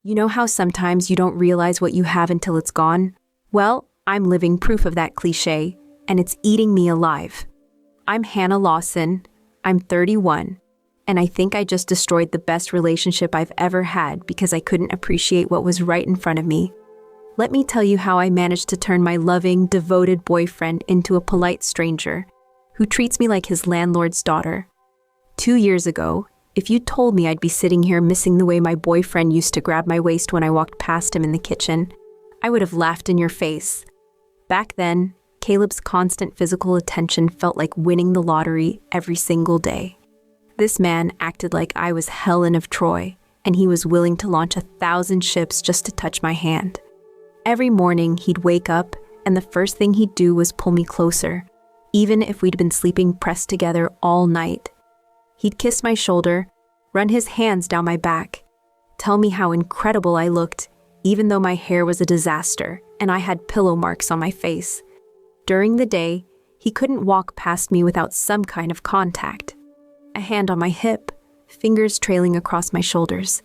You know how sometimes you don't realize what you have until it's gone? Well, I'm living proof of that cliche, and it's eating me alive. I'm Hannah Lawson, I'm 31, and I think I just destroyed the best relationship I've ever had because I couldn't appreciate what was right in front of me. Let me tell you how I managed to turn my loving, devoted boyfriend into a polite stranger who treats me like his landlord's daughter. 2 years ago, if you told me I'd be sitting here missing the way my boyfriend used to grab my waist when I walked past him in the kitchen, I would have laughed in your face. Back then, Caleb's constant physical attention felt like winning the lottery every single day. This man acted like I was Helen of Troy, and he was willing to launch 1,000 ships just to touch my hand. Every morning, he'd wake up, and the first thing he'd do was pull me closer, even if we'd been sleeping pressed together all night. He'd kiss my shoulder, run his hands down my back, tell me how incredible I looked, even though my hair was a disaster and I had pillow marks on my face. During the day, he couldn't walk past me without some kind of contact. A hand on my hip, fingers trailing across my shoulders,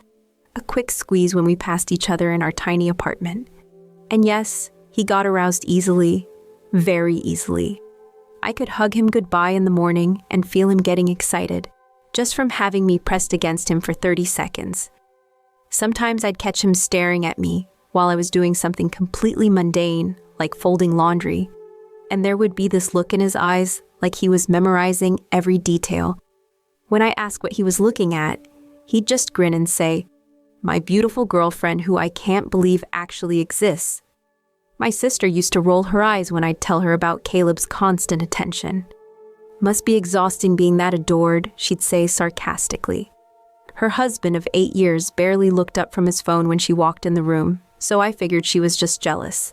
a quick squeeze when we passed each other in our tiny apartment. And yes, he got aroused easily, very easily. I could hug him goodbye in the morning and feel him getting excited, just from having me pressed against him for 30 seconds. Sometimes I'd catch him staring at me while I was doing something completely mundane, like folding laundry, and there would be this look in his eyes like he was memorizing every detail. When I asked what he was looking at, he'd just grin and say, "My beautiful girlfriend who I can't believe actually exists." My sister used to roll her eyes when I'd tell her about Caleb's constant attention. "Must be exhausting being that adored," she'd say sarcastically. Her husband of 8 years barely looked up from his phone when she walked in the room, so I figured she was just jealous.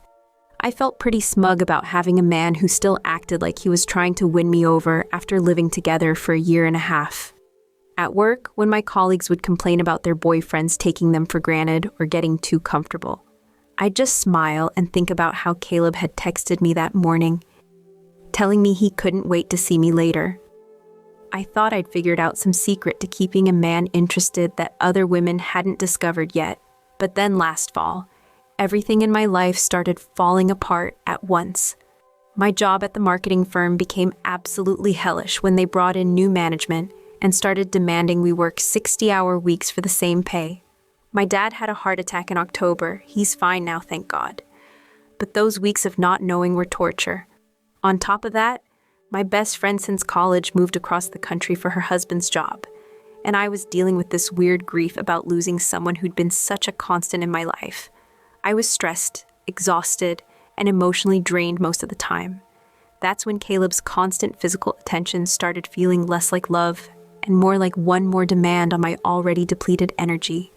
I felt pretty smug about having a man who still acted like he was trying to win me over after living together for a year and a half. At work, when my colleagues would complain about their boyfriends taking them for granted or getting too comfortable, I'd just smile and think about how Caleb had texted me that morning, telling me he couldn't wait to see me later. I thought I'd figured out some secret to keeping a man interested that other women hadn't discovered yet, but then last fall, everything in my life started falling apart at once. My job at the marketing firm became absolutely hellish when they brought in new management and started demanding we work 60-hour weeks for the same pay. My dad had a heart attack in October. He's fine now, thank God. But those weeks of not knowing were torture. On top of that, my best friend since college moved across the country for her husband's job, and I was dealing with this weird grief about losing someone who'd been such a constant in my life. I was stressed, exhausted, and emotionally drained most of the time. That's when Caleb's constant physical attention started feeling less like love and more like one more demand on my already depleted energy.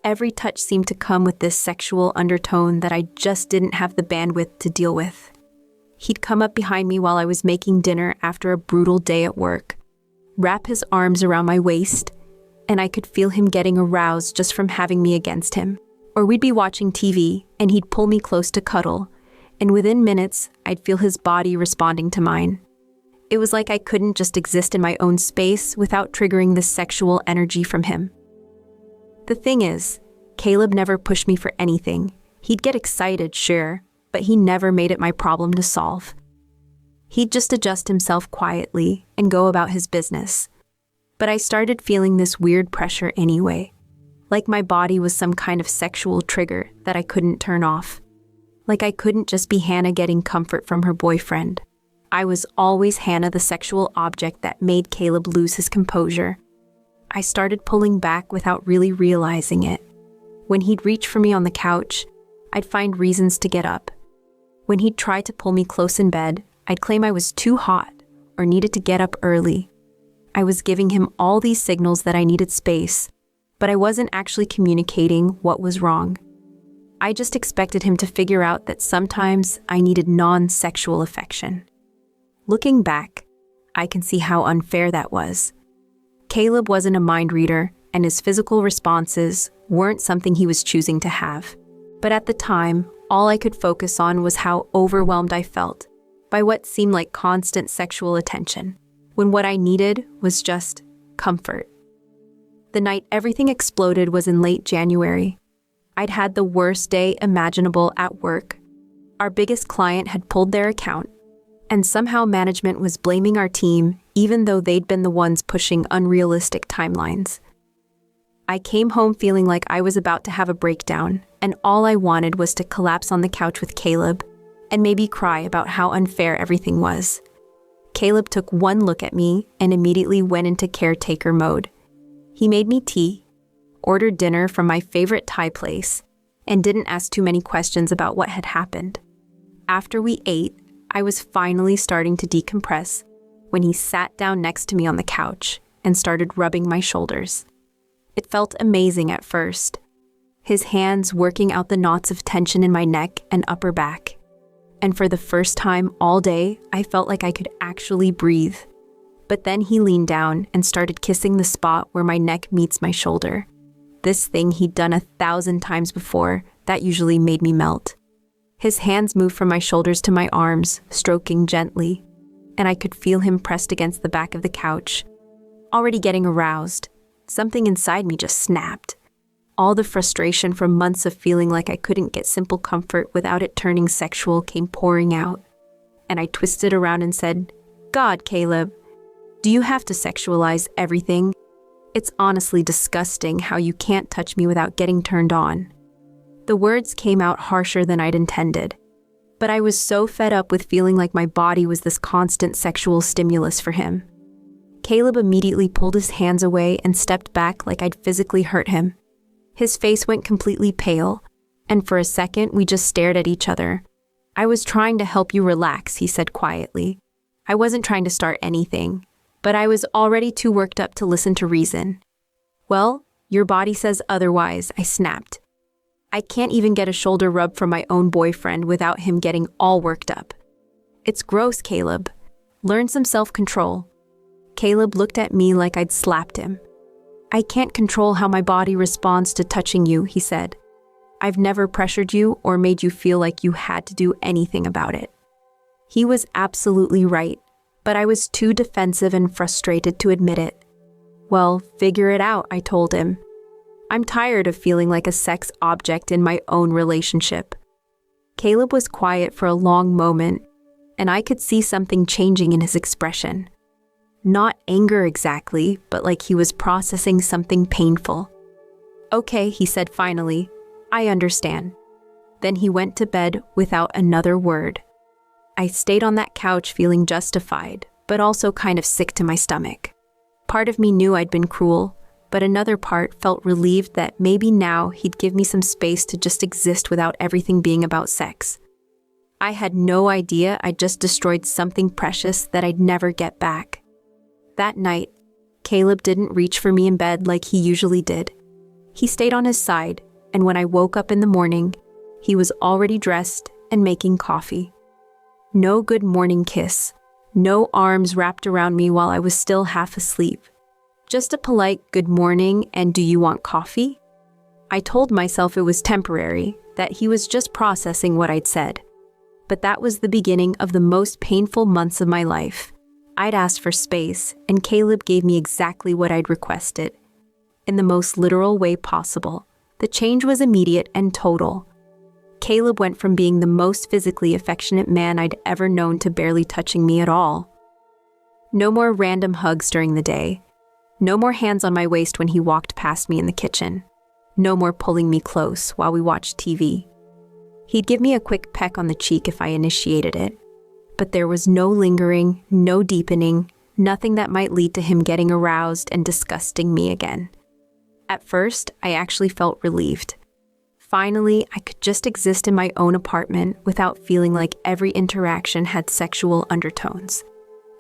Every touch seemed to come with this sexual undertone that I just didn't have the bandwidth to deal with. He'd come up behind me while I was making dinner after a brutal day at work, wrap his arms around my waist, and I could feel him getting aroused just from having me against him. Or we'd be watching TV, and he'd pull me close to cuddle, and within minutes, I'd feel his body responding to mine. It was like I couldn't just exist in my own space without triggering this sexual energy from him. The thing is, Caleb never pushed me for anything. He'd get excited, sure, but he never made it my problem to solve. He'd just adjust himself quietly and go about his business. But I started feeling this weird pressure anyway, like my body was some kind of sexual trigger that I couldn't turn off. Like I couldn't just be Hannah getting comfort from her boyfriend. I was always Hannah, the sexual object that made Caleb lose his composure. I started pulling back without really realizing it. When he'd reach for me on the couch, I'd find reasons to get up. When he'd try to pull me close in bed, I'd claim I was too hot or needed to get up early. I was giving him all these signals that I needed space, but I wasn't actually communicating what was wrong. I just expected him to figure out that sometimes I needed non-sexual affection. Looking back, I can see how unfair that was. Caleb wasn't a mind reader, and his physical responses weren't something he was choosing to have. But at the time, all I could focus on was how overwhelmed I felt by what seemed like constant sexual attention, when what I needed was just comfort. The night everything exploded was in late January. I'd had the worst day imaginable at work. Our biggest client had pulled their account, and somehow management was blaming our team even though they'd been the ones pushing unrealistic timelines. I came home feeling like I was about to have a breakdown, and all I wanted was to collapse on the couch with Caleb and maybe cry about how unfair everything was. Caleb took one look at me and immediately went into caretaker mode. He made me tea, ordered dinner from my favorite Thai place, and didn't ask too many questions about what had happened. After we ate, I was finally starting to decompress when he sat down next to me on the couch and started rubbing my shoulders. It felt amazing at first, his hands working out the knots of tension in my neck and upper back. And for the first time all day, I felt like I could actually breathe. But then he leaned down and started kissing the spot where my neck meets my shoulder. This thing he'd done 1,000 times before, that usually made me melt. His hands moved from my shoulders to my arms, stroking gently, and I could feel him pressed against the back of the couch. Already getting aroused, something inside me just snapped. All the frustration from months of feeling like I couldn't get simple comfort without it turning sexual came pouring out. And I twisted around and said, "God, Caleb, do you have to sexualize everything? It's honestly disgusting how you can't touch me without getting turned on." The words came out harsher than I'd intended, but I was so fed up with feeling like my body was this constant sexual stimulus for him. Caleb immediately pulled his hands away and stepped back like I'd physically hurt him. His face went completely pale, and for a second we just stared at each other. "I was trying to help you relax," he said quietly. "I wasn't trying to start anything, but I was already too worked up to listen to reason." "Well, your body says otherwise," I snapped. "I can't even get a shoulder rub from my own boyfriend without him getting all worked up." "It's gross, Caleb. Learn some self-control." Caleb looked at me like I'd slapped him. "I can't control how my body responds to touching you," he said. "I've never pressured you or made you feel like you had to do anything about it." He was absolutely right, but I was too defensive and frustrated to admit it. "Well, figure it out," I told him. "I'm tired of feeling like a sex object in my own relationship." Caleb was quiet for a long moment, and I could see something changing in his expression. Not anger exactly, but like he was processing something painful. "Okay," he said finally, "I understand." Then he went to bed without another word. I stayed on that couch feeling justified, but also kind of sick to my stomach. Part of me knew I'd been cruel, but another part felt relieved that maybe now he'd give me some space to just exist without everything being about sex. I had no idea I'd just destroyed something precious that I'd never get back. That night, Caleb didn't reach for me in bed like he usually did. He stayed on his side, and when I woke up in the morning, he was already dressed and making coffee. No good morning kiss, no arms wrapped around me while I was still half asleep. Just a polite good morning and "do you want coffee?" I told myself it was temporary, that he was just processing what I'd said. But that was the beginning of the most painful months of my life. I'd asked for space, and Caleb gave me exactly what I'd requested. In the most literal way possible. The change was immediate and total. Caleb went from being the most physically affectionate man I'd ever known to barely touching me at all. No more random hugs during the day. No more hands on my waist when he walked past me in the kitchen. No more pulling me close while we watched TV. He'd give me a quick peck on the cheek if I initiated it. But there was no lingering, no deepening, nothing that might lead to him getting aroused and disgusting me again. At first, I actually felt relieved. Finally, I could just exist in my own apartment without feeling like every interaction had sexual undertones.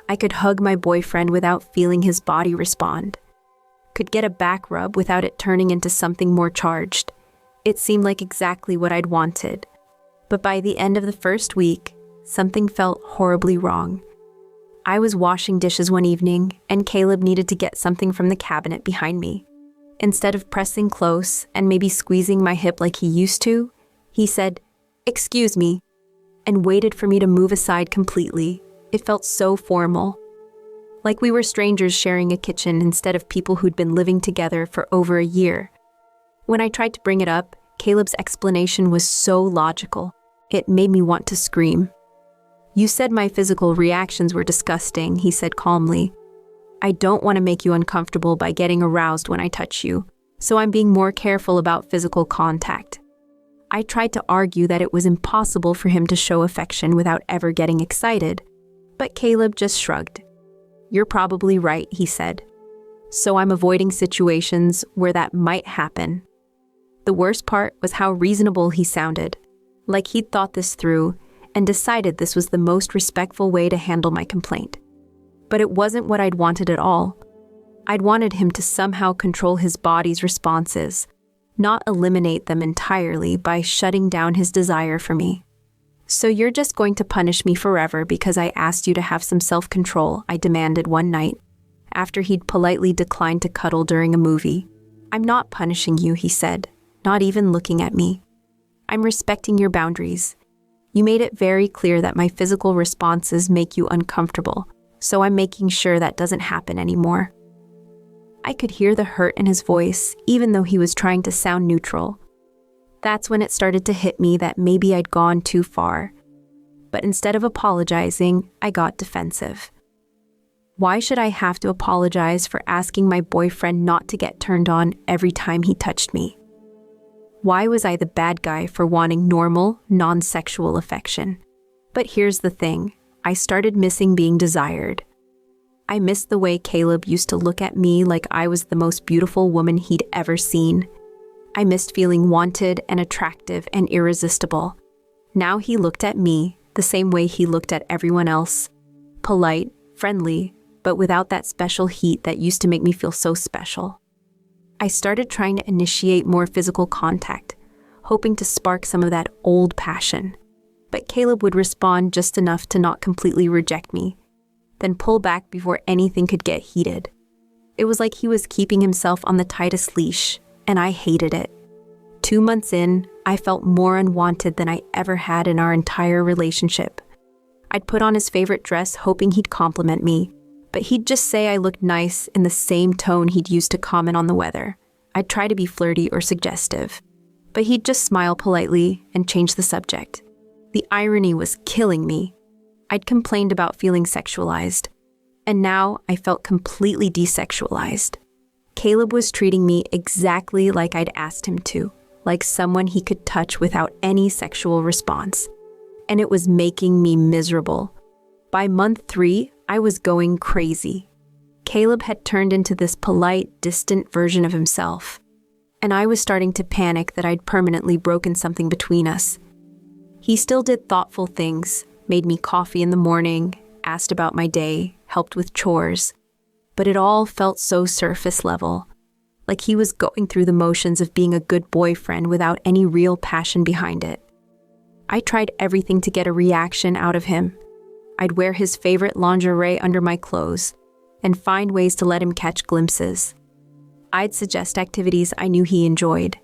I could hug my boyfriend without feeling his body respond. Could get a back rub without it turning into something more charged. It seemed like exactly what I'd wanted. But by the end of the first week, something felt horribly wrong. I was washing dishes one evening, and Caleb needed to get something from the cabinet behind me. Instead of pressing close and maybe squeezing my hip like he used to, he said, "Excuse me," and waited for me to move aside completely. It felt so formal. Like we were strangers sharing a kitchen instead of people who'd been living together for over a year. When I tried to bring it up, Caleb's explanation was so logical. It made me want to scream. "You said my physical reactions were disgusting," he said calmly. "I don't want to make you uncomfortable by getting aroused when I touch you, so I'm being more careful about physical contact." I tried to argue that it was impossible for him to show affection without ever getting excited, but Caleb just shrugged. "You're probably right," he said. "So I'm avoiding situations where that might happen." The worst part was how reasonable he sounded, like he'd thought this through and decided this was the most respectful way to handle my complaint. But it wasn't what I'd wanted at all. I'd wanted him to somehow control his body's responses, not eliminate them entirely by shutting down his desire for me. "So you're just going to punish me forever because I asked you to have some self-control," I demanded one night, after he'd politely declined to cuddle during a movie. "I'm not punishing you," he said, not even looking at me. "I'm respecting your boundaries. You made it very clear that my physical responses make you uncomfortable, so I'm making sure that doesn't happen anymore." I could hear the hurt in his voice, even though he was trying to sound neutral. That's when it started to hit me that maybe I'd gone too far. But instead of apologizing, I got defensive. Why should I have to apologize for asking my boyfriend not to get turned on every time he touched me? Why was I the bad guy for wanting normal, non-sexual affection? But here's the thing, I started missing being desired. I missed the way Caleb used to look at me like I was the most beautiful woman he'd ever seen. I missed feeling wanted and attractive and irresistible. Now he looked at me the same way he looked at everyone else. Polite, friendly, but without that special heat that used to make me feel so special. I started trying to initiate more physical contact, hoping to spark some of that old passion. But Caleb would respond just enough to not completely reject me, then pull back before anything could get heated. It was like he was keeping himself on the tightest leash, and I hated it. 2 months in, I felt more unwanted than I ever had in our entire relationship. I'd put on his favorite dress hoping he'd compliment me, but he'd just say I looked nice in the same tone he'd used to comment on the weather. I'd try to be flirty or suggestive, but he'd just smile politely and change the subject. The irony was killing me. I'd complained about feeling sexualized, and now I felt completely desexualized. Caleb was treating me exactly like I'd asked him to, like someone he could touch without any sexual response. And it was making me miserable. By month 3, I was going crazy. Caleb had turned into this polite, distant version of himself, and I was starting to panic that I'd permanently broken something between us. He still did thoughtful things, made me coffee in the morning, asked about my day, helped with chores, but it all felt so surface level, like he was going through the motions of being a good boyfriend without any real passion behind it. I tried everything to get a reaction out of him. I'd wear his favorite lingerie under my clothes and find ways to let him catch glimpses. I'd suggest activities I knew he enjoyed.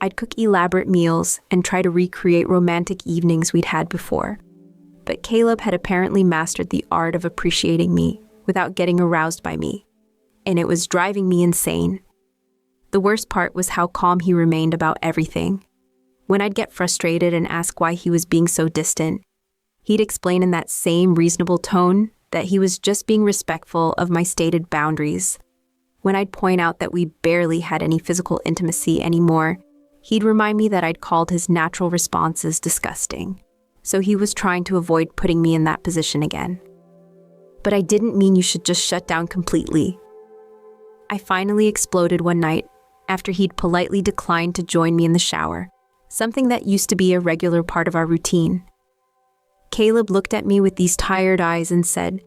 I'd cook elaborate meals and try to recreate romantic evenings we'd had before. But Caleb had apparently mastered the art of appreciating me without getting aroused by me, and it was driving me insane. The worst part was how calm he remained about everything. When I'd get frustrated and ask why he was being so distant, he'd explain in that same reasonable tone that he was just being respectful of my stated boundaries. When I'd point out that we barely had any physical intimacy anymore, he'd remind me that I'd called his natural responses disgusting, so he was trying to avoid putting me in that position again. But I didn't mean you should just shut down completely. I finally exploded one night after he'd politely declined to join me in the shower, something that used to be a regular part of our routine. Caleb looked at me with these tired eyes and said,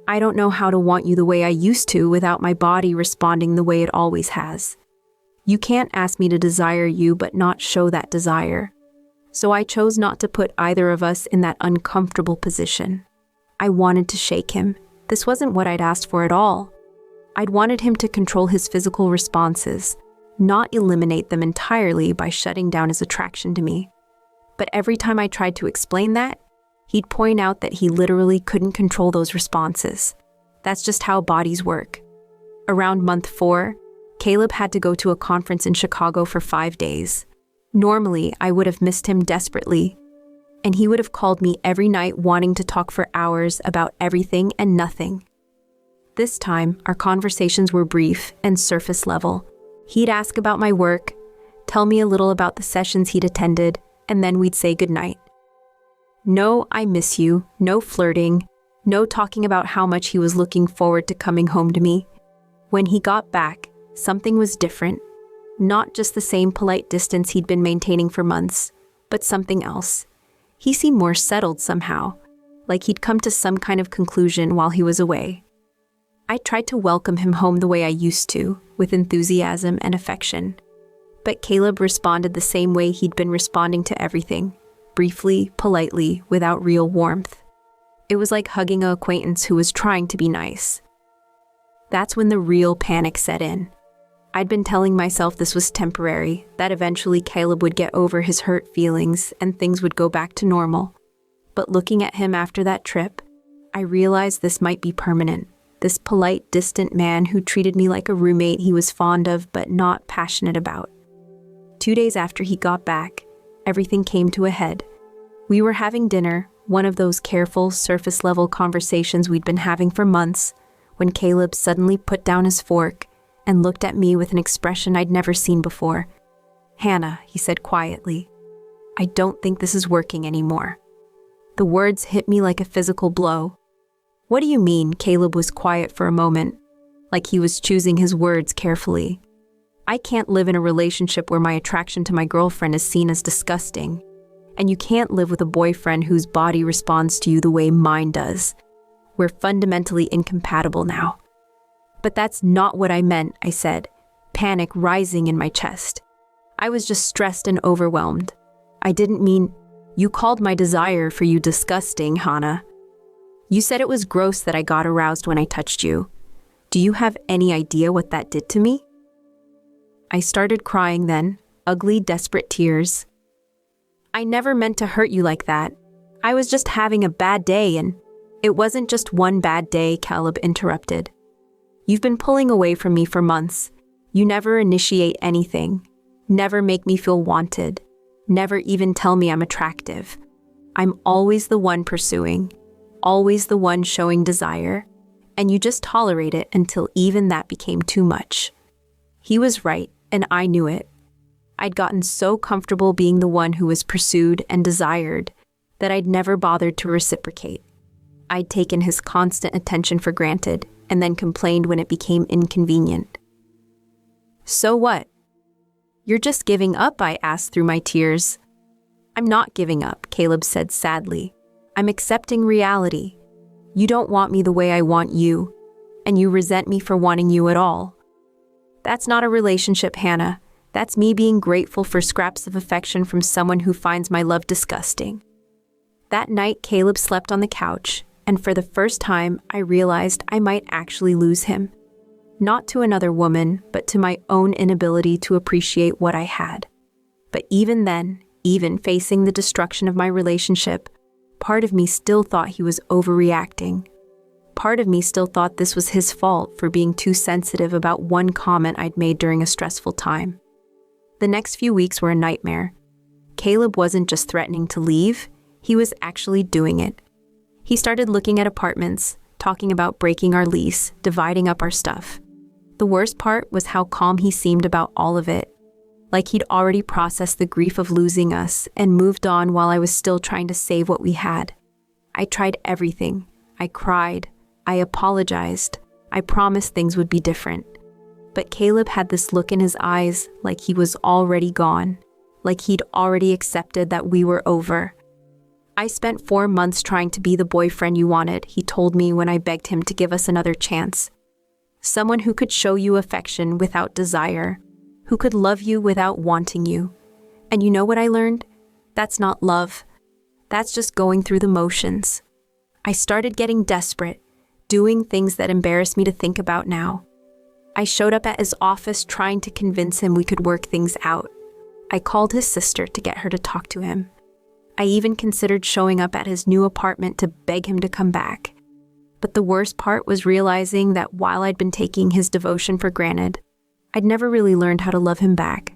"I don't know how to want you the way I used to without my body responding the way it always has. You can't ask me to desire you but not show that desire." So I chose not to put either of us in that uncomfortable position. I wanted to shake him. This wasn't what I'd asked for at all. I'd wanted him to control his physical responses, not eliminate them entirely by shutting down his attraction to me. But every time I tried to explain that, he'd point out that he literally couldn't control those responses. That's just how bodies work. Around month 4, Caleb had to go to a conference in Chicago for 5 days. Normally, I would have missed him desperately, and he would have called me every night wanting to talk for hours about everything and nothing. This time, our conversations were brief and surface level. He'd ask about my work, tell me a little about the sessions he'd attended, and then we'd say goodnight. No, I miss you, no flirting, no talking about how much he was looking forward to coming home to me. When he got back, something was different. Not just the same polite distance he'd been maintaining for months, but something else. He seemed more settled somehow, like he'd come to some kind of conclusion while he was away. I tried to welcome him home the way I used to, with enthusiasm and affection. But Caleb responded the same way he'd been responding to everything, briefly, politely, without real warmth. It was like hugging an acquaintance who was trying to be nice. That's when the real panic set in. I'd been telling myself this was temporary, that eventually Caleb would get over his hurt feelings and things would go back to normal. But looking at him after that trip, I realized this might be permanent. This polite, distant man who treated me like a roommate he was fond of but not passionate about. 2 days after he got back, everything came to a head. We were having dinner, one of those careful, surface-level conversations we'd been having for months, when Caleb suddenly put down his fork and looked at me with an expression I'd never seen before. "Hannah," he said quietly, "I don't think this is working anymore." The words hit me like a physical blow. "What do you mean?" Caleb was quiet for a moment, like he was choosing his words carefully. "I can't live in a relationship where my attraction to my girlfriend is seen as disgusting. And you can't live with a boyfriend whose body responds to you the way mine does. We're fundamentally incompatible now." "But that's not what I meant," I said, panic rising in my chest. I was just stressed and overwhelmed. "I didn't mean, you called my desire for you disgusting, Hannah. You said it was gross that I got aroused when I touched you. Do you have any idea what that did to me?" I started crying then, ugly, desperate tears. "I never meant to hurt you like that. I was just having a bad day and—" "It wasn't just one bad day," Caleb interrupted. "You've been pulling away from me for months. You never initiate anything, never make me feel wanted, never even tell me I'm attractive. I'm always the one pursuing, always the one showing desire, and you just tolerate it until even that became too much." He was right, and I knew it. I'd gotten so comfortable being the one who was pursued and desired that I'd never bothered to reciprocate. I'd taken his constant attention for granted and then complained when it became inconvenient. "So what? You're just giving up?" I asked through my tears. "I'm not giving up," Caleb said sadly. "I'm accepting reality. You don't want me the way I want you, and you resent me for wanting you at all. That's not a relationship, Hannah. That's me being grateful for scraps of affection from someone who finds my love disgusting." That night, Caleb slept on the couch, and for the first time, I realized I might actually lose him. Not to another woman, but to my own inability to appreciate what I had. But even then, even facing the destruction of my relationship, part of me still thought he was overreacting. Part of me still thought this was his fault for being too sensitive about one comment I'd made during a stressful time. The next few weeks were a nightmare. Caleb wasn't just threatening to leave, he was actually doing it. He started looking at apartments, talking about breaking our lease, dividing up our stuff. The worst part was how calm he seemed about all of it, like he'd already processed the grief of losing us and moved on while I was still trying to save what we had. I tried everything. I cried. I apologized. I promised things would be different. But Caleb had this look in his eyes like he was already gone, like he'd already accepted that we were over. "I spent 4 months trying to be the boyfriend you wanted," he told me when I begged him to give us another chance. "Someone who could show you affection without desire, who could love you without wanting you. And you know what I learned? That's not love. That's just going through the motions." I started getting desperate, doing things that embarrass me to think about now. I showed up at his office trying to convince him we could work things out. I called his sister to get her to talk to him. I even considered showing up at his new apartment to beg him to come back. But the worst part was realizing that while I'd been taking his devotion for granted, I'd never really learned how to love him back.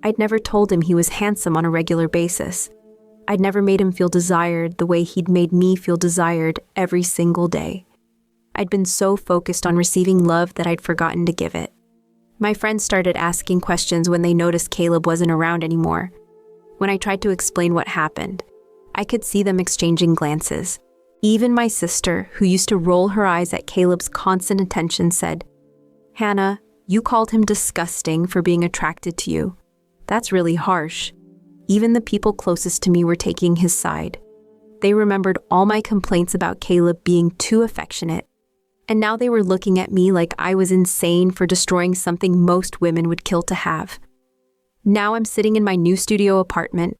I'd never told him he was handsome on a regular basis. I'd never made him feel desired the way he'd made me feel desired every single day. I'd been so focused on receiving love that I'd forgotten to give it. My friends started asking questions when they noticed Caleb wasn't around anymore. When I tried to explain what happened, I could see them exchanging glances. Even my sister, who used to roll her eyes at Caleb's constant attention, said, "Hannah, you called him disgusting for being attracted to you. That's really harsh." Even the people closest to me were taking his side. They remembered all my complaints about Caleb being too affectionate. And now they were looking at me like I was insane for destroying something most women would kill to have. Now I'm sitting in my new studio apartment.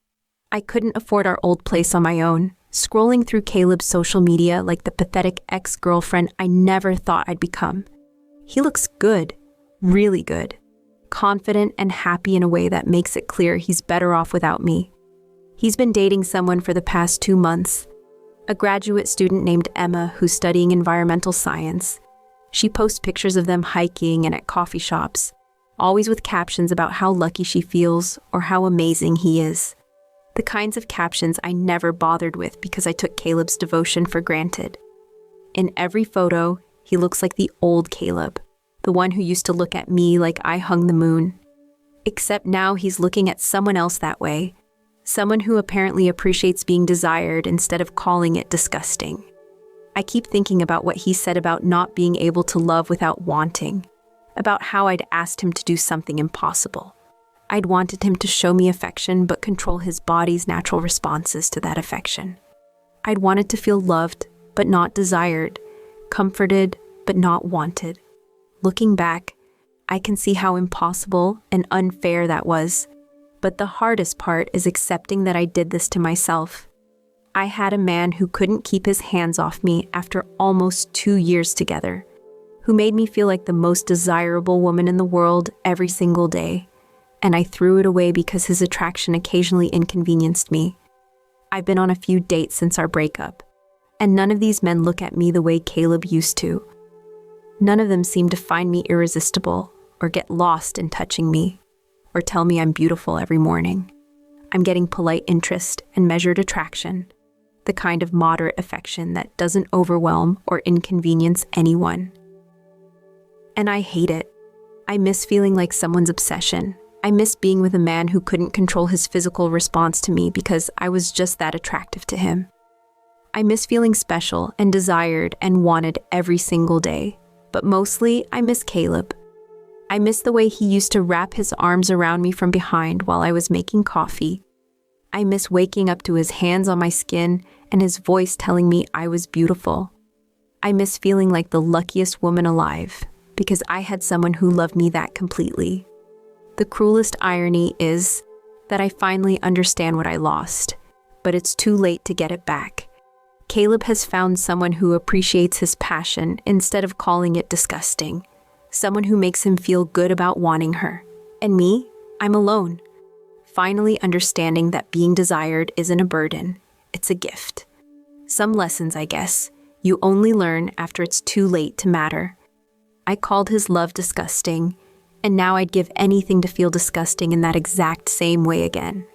I couldn't afford our old place on my own, scrolling through Caleb's social media like the pathetic ex-girlfriend I never thought I'd become. He looks good, really good, confident and happy in a way that makes it clear he's better off without me. He's been dating someone for the past 2 months, a graduate student named Emma who's studying environmental science. She posts pictures of them hiking and at coffee shops, always with captions about how lucky she feels or how amazing he is. The kinds of captions I never bothered with because I took Caleb's devotion for granted. In every photo, he looks like the old Caleb, the one who used to look at me like I hung the moon. Except now he's looking at someone else that way, someone who apparently appreciates being desired instead of calling it disgusting. I keep thinking about what he said about not being able to love without wanting, about how I'd asked him to do something impossible. I'd wanted him to show me affection but control his body's natural responses to that affection. I'd wanted to feel loved but not desired, comforted but not wanted. Looking back, I can see how impossible and unfair that was. But the hardest part is accepting that I did this to myself. I had a man who couldn't keep his hands off me after almost 2 years together, who made me feel like the most desirable woman in the world every single day, and I threw it away because his attraction occasionally inconvenienced me. I've been on a few dates since our breakup, and none of these men look at me the way Caleb used to. None of them seem to find me irresistible or get lost in touching me, or tell me I'm beautiful every morning. I'm getting polite interest and measured attraction, the kind of moderate affection that doesn't overwhelm or inconvenience anyone. And I hate it. I miss feeling like someone's obsession. I miss being with a man who couldn't control his physical response to me because I was just that attractive to him. I miss feeling special and desired and wanted every single day. But mostly, I miss Caleb. I miss the way he used to wrap his arms around me from behind while I was making coffee. I miss waking up to his hands on my skin and his voice telling me I was beautiful. I miss feeling like the luckiest woman alive because I had someone who loved me that completely. The cruelest irony is that I finally understand what I lost, but it's too late to get it back. Caleb has found someone who appreciates his passion instead of calling it disgusting. Someone who makes him feel good about wanting her. And me, I'm alone. Finally understanding that being desired isn't a burden, it's a gift. Some lessons, I guess, you only learn after it's too late to matter. I called his love disgusting, and now I'd give anything to feel disgusting in that exact same way again.